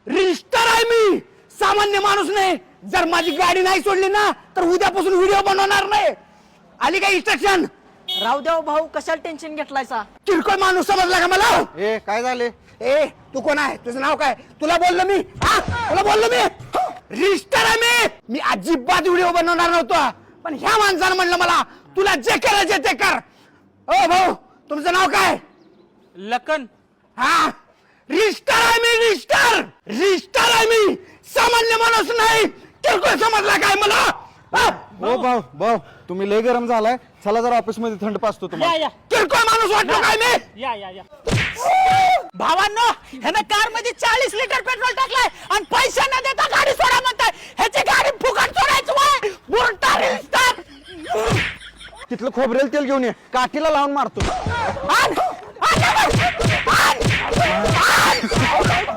रिस्टर आहे मी, सामान्य माणूस नाही. जर माझी गाडी नाही सोडली ना तर उद्यापासून व्हिडिओ बनवणार नाही. आली काय इन्स्ट्रक्शन? राहू द्या हो भाऊ, कशाला टेन्शन घेतलायसा? किरकोळ माणूस समजला का मला? ए काय झाले? ए तू कोण आहे? तुझं नाव काय? तुला बोललो मी, हा तुला बोललो मी. रिस्टर आहे मी अजिबात व्हिडिओ बनवणार नव्हतो, पण ह्या माणसानं म्हणलं मला तुला जे करायचे ते कर. ओ भाऊ तुमचं नाव काय? लखन. हा रिस्टर आहे मी, रिस्टर आहे मी, सामान्य माणूस नाही. किरकोळ समजला काय मला? हा? हो भाऊ भाऊ तुम्ही लय गरम झालाय, चला जरा ऑफिस मध्ये थंड पाचतो या तुम्हाला. या किरकोळ माणूस वाटलो काय मी? या या या. भावांनो, ह्यानं कार मध्ये 40 लिटर पेट्रोल टाकलाय आणि पैसा न देता गाडी सोडा म्हणताय. ह्याची गाडी फुकट सोडायची वय. बुरटा रिस्टर. तिथलं खोबरेल तेल घेऊन ये, काठीला लावून मारतो. आण, आण, आण, आण, आण.